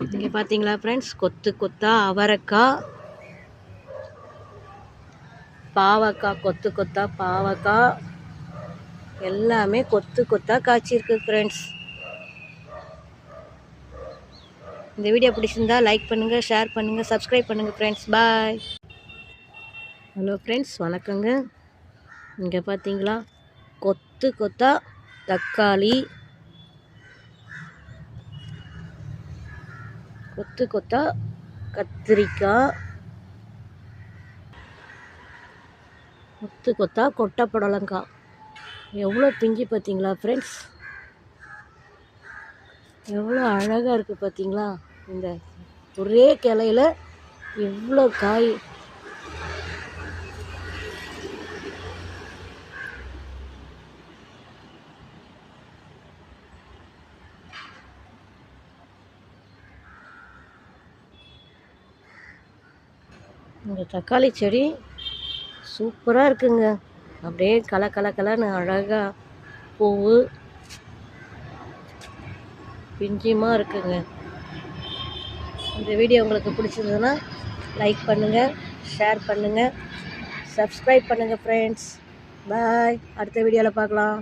இங்கே பார்த்தீங்களா ஃப்ரெண்ட்ஸ், கொத்து கொத்தா அவரைக்காய், பாவக்காய், கொத்து கொத்தா பாவக்காய் எல்லாமே கொத்து கொத்தா காய்ச்சிருக்கு ஃப்ரெண்ட்ஸ். இந்த வீடியோ பிடிச்சிருந்தா லைக் பண்ணுங்கள், ஷேர் பண்ணுங்கள், சப்ஸ்கிரைப் பண்ணுங்கள் ஃப்ரெண்ட்ஸ். பாய். ஹலோ ஃப்ரெண்ட்ஸ், வணக்கங்க. இங்கே பார்த்தீங்களா, கொத்து கொத்தா தக்காளி, கொத்து கொத்தா கத்திரிக்காய், கொத்து கொத்தா கொட்டை புடலங்காய். எவ்வளோ பிஞ்சு பார்த்தீங்களா ஃப்ரெண்ட்ஸ், எவ்வளோ அழகாக இருக்குது பார்த்தீங்களா. இந்த ஒரே கிளையில் எவ்வளோ காய். இந்த தக்காளி செடி சூப்பராக இருக்குங்க. அப்படியே கலன்னு அழகாக பூவு பிஞ்சியமாக இருக்குங்க. இந்த வீடியோ உங்களுக்கு பிடிச்சிருந்ததுன்னா லைக் பண்ணுங்கள், ஷேர் பண்ணுங்கள், சப்ஸ்கிரைப் பண்ணுங்கள் ஃப்ரெண்ட்ஸ். பாய். அடுத்த வீடியோவில் பார்க்கலாம்.